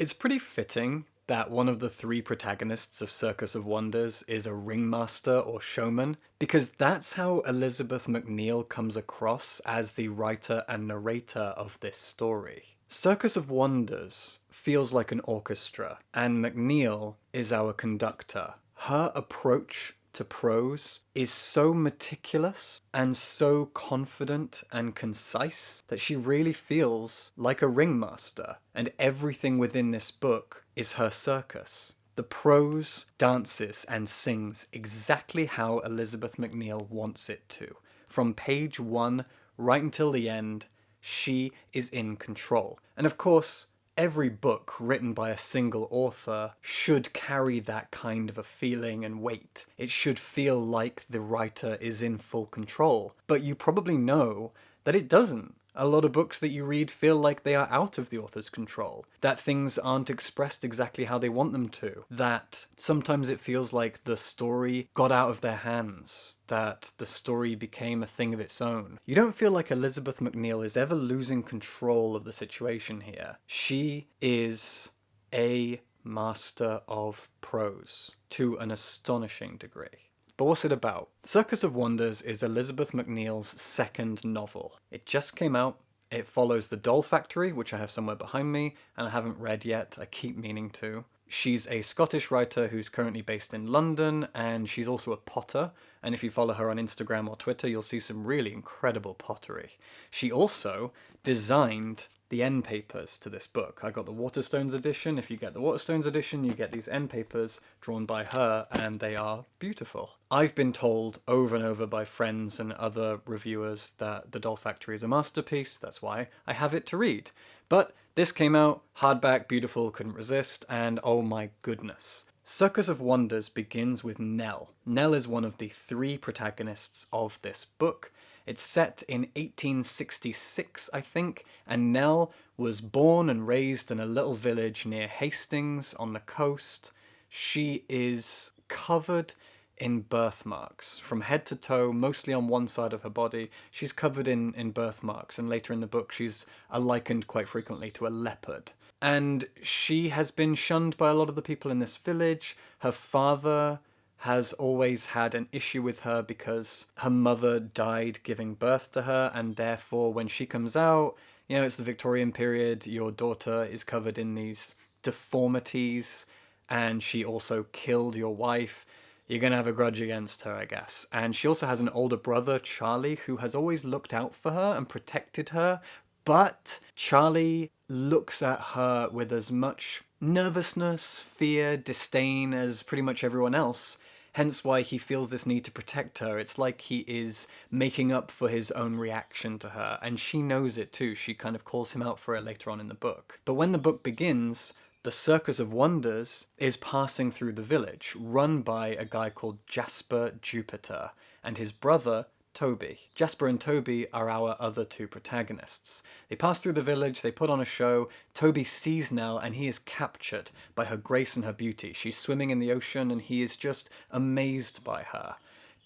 It's pretty fitting that one of the three protagonists of Circus of Wonders is a ringmaster or showman, because that's how Elizabeth Macneal comes across as the writer and narrator of this story. Circus of Wonders feels like an orchestra, and Macneal is our conductor. Her approach to prose is so meticulous and so confident and concise that she really feels like a ringmaster, and everything within this book is her circus. The prose dances and sings exactly how Elizabeth Macneal wants it to. From page one right until the end, she is in control. And of course, every book written by a single author should carry that kind of a feeling and weight. It should feel like the writer is in full control. But you probably know that it doesn't. A lot of books that you read feel like they are out of the author's control, that things aren't expressed exactly how they want them to, that sometimes it feels like the story got out of their hands, that the story became a thing of its own. You don't feel like Elizabeth Macneal is ever losing control of the situation here. She is a master of prose to an astonishing degree. But what's it about? Circus of Wonders is Elizabeth Macneal's second novel. It just came out. It follows The Doll Factory, which I have somewhere behind me, and I haven't read yet. I keep meaning to. She's a Scottish writer who's currently based in London, and she's also a potter. And if you follow her on Instagram or Twitter, you'll see some really incredible pottery. She also designed the end papers to this book. I got the Waterstones edition. If you get the Waterstones edition, you get these end papers drawn by her, and they are beautiful. I've been told over and over by friends and other reviewers that The Doll Factory is a masterpiece. That's why I have it to read. But this came out, hardback, beautiful, couldn't resist, and oh my goodness. Circus of Wonders begins with Nell. Nell is one of the three protagonists of this book. It's set in 1866, I think, and Nell was born and raised in a little village near Hastings on the coast. She is covered in birthmarks from head to toe, mostly on one side of her body. She's covered in birthmarks, and later in the book she's likened quite frequently to a leopard. And she has been shunned by a lot of the people in this village. Her father has always had an issue with her because her mother died giving birth to her, and therefore when she comes out, you know, it's the Victorian period, your daughter is covered in these deformities, and she also killed your wife. You're going to have a grudge against her, I guess. And she also has an older brother, Charlie, who has always looked out for her and protected her, but Charlie looks at her with as much nervousness, fear, disdain as pretty much everyone else. Hence why he feels this need to protect her. It's like he is making up for his own reaction to her, and she knows it too. She kind of calls him out for it later on in the book. But when the book begins, the Circus of Wonders is passing through the village, run by a guy called Jasper Jupiter and his brother, Toby. Jasper and Toby are our other two protagonists. They pass through the village, they put on a show. Toby sees Nell and he is captured by her grace and her beauty. She's swimming in the ocean and he is just amazed by her.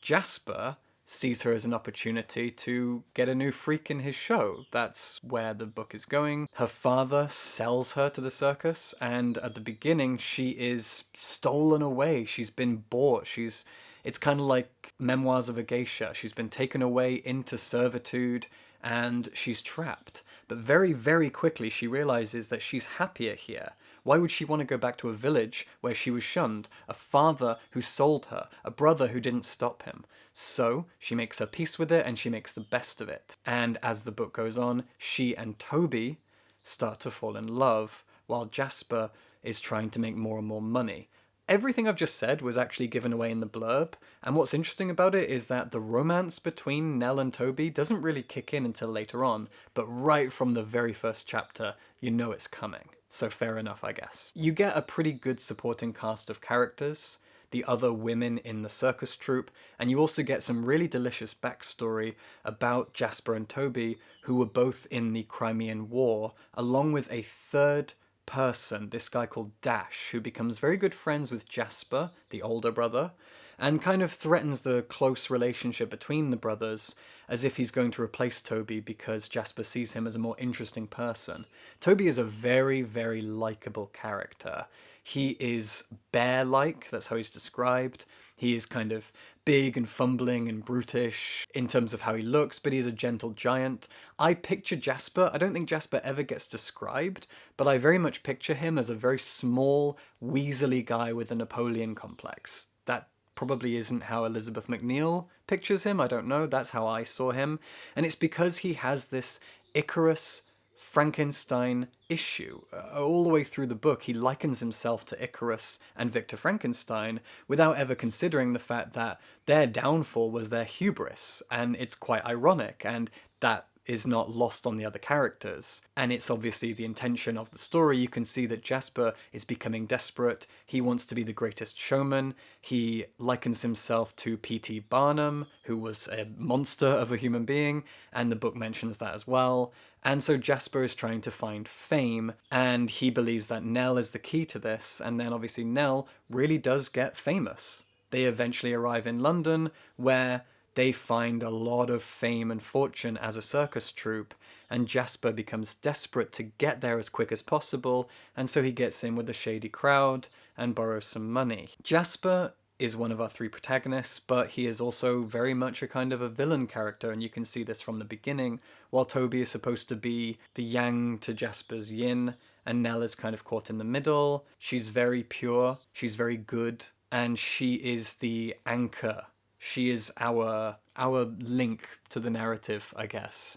Jasper sees her as an opportunity to get a new freak in his show. That's where the book is going. Her father sells her to the circus, and at the beginning she is stolen away. She's been bought. It's kind of like Memoirs of a Geisha. She's been taken away into servitude and she's trapped. But very, very quickly she realizes that she's happier here. Why would she want to go back to a village where she was shunned? A father who sold her, a brother who didn't stop him. So she makes her peace with it and she makes the best of it. And as the book goes on, she and Toby start to fall in love while Jasper is trying to make more and more money. Everything I've just said was actually given away in the blurb, and what's interesting about it is that the romance between Nell and Toby doesn't really kick in until later on, but right from the very first chapter, you know it's coming. So fair enough, I guess. You get a pretty good supporting cast of characters, the other women in the circus troupe, and you also get some really delicious backstory about Jasper and Toby, who were both in the Crimean War, along with a third person, this guy called Dash, who becomes very good friends with Jasper, the older brother, and kind of threatens the close relationship between the brothers as if he's going to replace Toby because Jasper sees him as a more interesting person. Toby is a very, very likable character. He is bear-like, that's how he's described. He is kind of big and fumbling and brutish in terms of how he looks, but he's a gentle giant. I picture Jasper, I don't think Jasper ever gets described, but I very much picture him as a very small, weaselly guy with a Napoleon complex. That probably isn't how Elizabeth Macneal pictures him, I don't know, that's how I saw him. And it's because he has this Icarus Frankenstein issue. All the way through the book, he likens himself to Icarus and Victor Frankenstein without ever considering the fact that their downfall was their hubris, and it's quite ironic, and that is not lost on the other characters. And it's obviously the intention of the story. You can see that Jasper is becoming desperate. He wants to be the greatest showman. He likens himself to P.T. Barnum, who was a monster of a human being, and the book mentions that as well. And so Jasper is trying to find fame, and he believes that Nell is the key to this, and then obviously Nell really does get famous. They eventually arrive in London, where they find a lot of fame and fortune as a circus troupe, and Jasper becomes desperate to get there as quick as possible, and so he gets in with a shady crowd and borrows some money. Jasper is one of our three protagonists, but he is also very much a kind of a villain character, and you can see this from the beginning. While Toby is supposed to be the yang to Jasper's yin, and Nell is kind of caught in the middle. She's very pure, she's very good, and she is the anchor. She is our link to the narrative, I guess.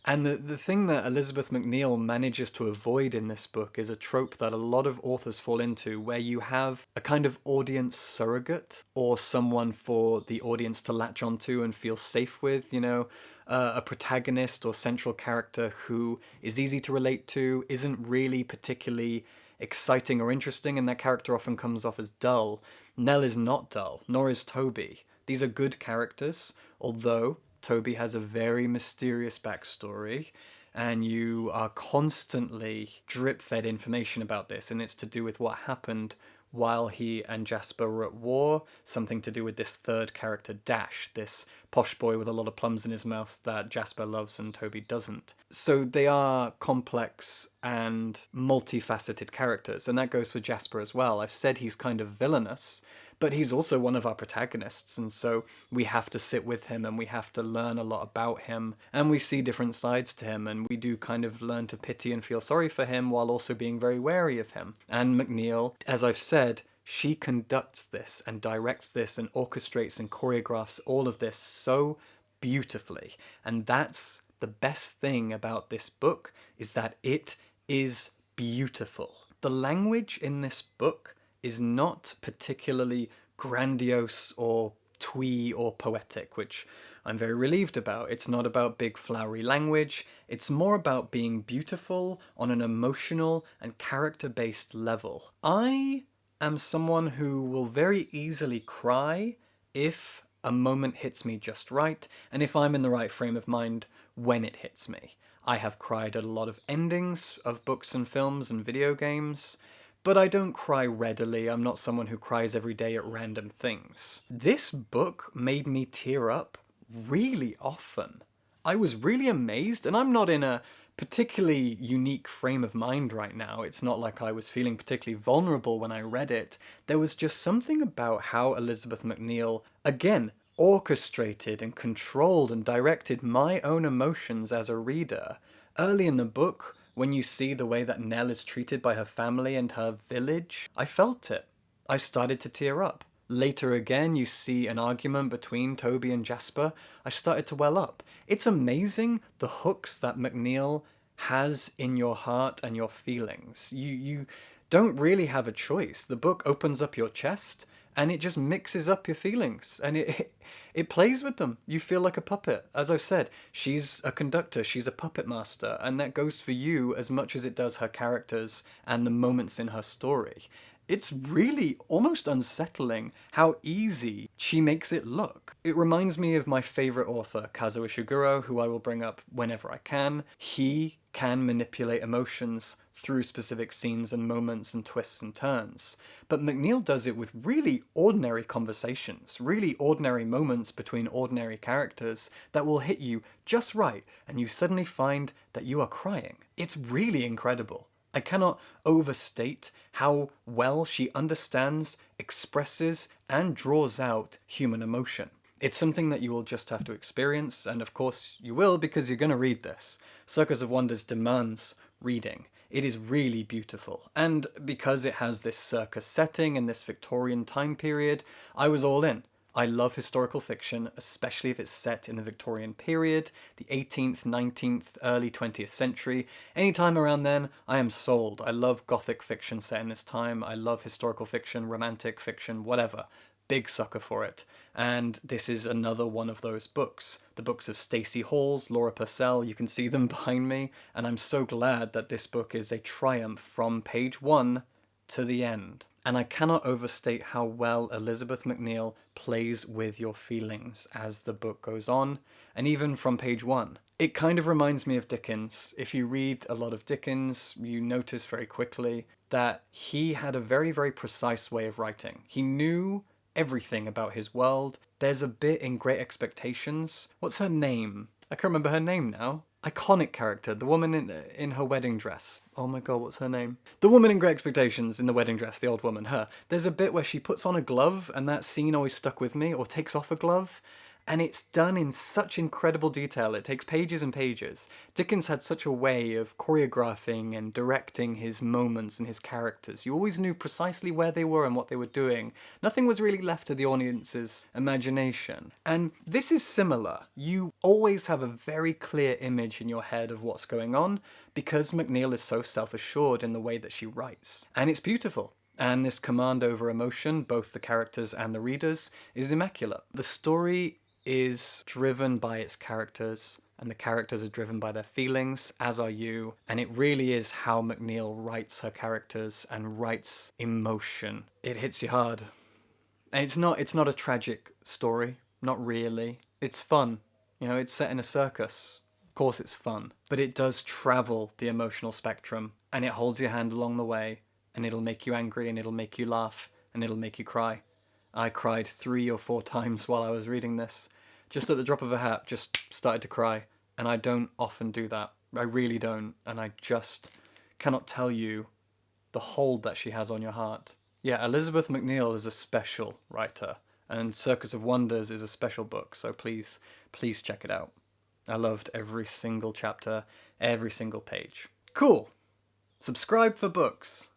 And the thing that Elizabeth Macneal manages to avoid in this book is a trope that a lot of authors fall into, where you have a kind of audience surrogate, or someone for the audience to latch onto and feel safe with, you know, a protagonist or central character who is easy to relate to, isn't really particularly exciting or interesting, and that character often comes off as dull. Nell is not dull, nor is Toby. These are good characters, although Toby has a very mysterious backstory, and you are constantly drip-fed information about this, and it's to do with what happened while he and Jasper were at war, something to do with this third character, Dash, this posh boy with a lot of plums in his mouth that Jasper loves and Toby doesn't. So they are complex and multifaceted characters, and that goes for Jasper as well. I've said he's kind of villainous, but he's also one of our protagonists, and so we have to sit with him and we have to learn a lot about him, and we see different sides to him, and we do kind of learn to pity and feel sorry for him while also being very wary of him. And Macneal, as I've said, she conducts this and directs this and orchestrates and choreographs all of this so beautifully, and that's the best thing about this book, is that it is beautiful. The language in this book is not particularly grandiose or twee or poetic, which I'm very relieved about. It's not about big flowery language. It's more about being beautiful on an emotional and character-based level. I am someone who will very easily cry if a moment hits me just right, and if I'm in the right frame of mind when it hits me. I have cried at a lot of endings of books and films and video games, but I don't cry readily. I'm not someone who cries every day at random things. This book made me tear up really often. I was really amazed, and I'm not in a particularly unique frame of mind right now. It's not like I was feeling particularly vulnerable when I read it. There was just something about how Elizabeth Macneal, again, orchestrated and controlled and directed my own emotions as a reader. Early in the book, when you see the way that Nell is treated by her family and her village, I felt it. I started to tear up. Later again, you see an argument between Toby and Jasper. I started to well up. It's amazing the hooks that Macneal has in your heart and your feelings. You don't really have a choice. The book opens up your chest and it just mixes up your feelings, and it plays with them. You feel like a puppet. As I've said, she's a conductor, she's a puppet master, and that goes for you as much as it does her characters and the moments in her story. It's really almost unsettling how easy she makes it look. It reminds me of my favorite author, Kazuo Ishiguro, who I will bring up whenever I can. He can manipulate emotions through specific scenes and moments and twists and turns. But Macneal does it with really ordinary conversations, really ordinary moments between ordinary characters that will hit you just right, and you suddenly find that you are crying. It's really incredible. I cannot overstate how well she understands, expresses, and draws out human emotion. It's something that you will just have to experience, and of course you will because you're going to read this. Circus of Wonders demands reading. It is really beautiful, and because it has this circus setting and this Victorian time period, I was all in. I love historical fiction, especially if it's set in the Victorian period, the 18th, 19th, early 20th century. Anytime around then, I am sold. I love Gothic fiction set in this time. I love historical fiction, romantic fiction, whatever. Big sucker for it. And this is another one of those books. The books of Stacey Halls, Laura Purcell, you can see them behind me. And I'm so glad that this book is a triumph from page 1 to the end. And I cannot overstate how well Elizabeth Macneal plays with your feelings as the book goes on, and even from page 1. It kind of reminds me of Dickens. If you read a lot of Dickens, you notice very quickly that he had a very, very precise way of writing. He knew everything about his world. There's a bit in Great Expectations. What's her name? I can't remember her name now. Iconic character, the woman in her wedding dress. Oh my god, what's her name? The woman in Great Expectations in the wedding dress, the old woman, her. There's a bit where she puts on a glove, and that scene always stuck with me, or takes off a glove. And it's done in such incredible detail. It takes pages and pages. Dickens had such a way of choreographing and directing his moments and his characters. You always knew precisely where they were and what they were doing. Nothing was really left to the audience's imagination. And this is similar. You always have a very clear image in your head of what's going on because Macneal is so self-assured in the way that she writes. And it's beautiful. And this command over emotion, both the characters and the readers, is immaculate. The story is driven by its characters, and the characters are driven by their feelings, as are you, and it really is how Macneal writes her characters and writes emotion. It hits you hard. And it's not a tragic story, not really. It's fun. You know, it's set in a circus. Of course it's fun. But it does travel the emotional spectrum, and it holds your hand along the way, and it'll make you angry, and it'll make you laugh, and it'll make you cry. I cried 3 or 4 times while I was reading this. Just at the drop of a hat, just started to cry. And I don't often do that. I really don't. And I just cannot tell you the hold that she has on your heart. Yeah, Elizabeth Macneal is a special writer. And Circus of Wonders is a special book. So please, please check it out. I loved every single chapter, every single page. Cool. Subscribe for books.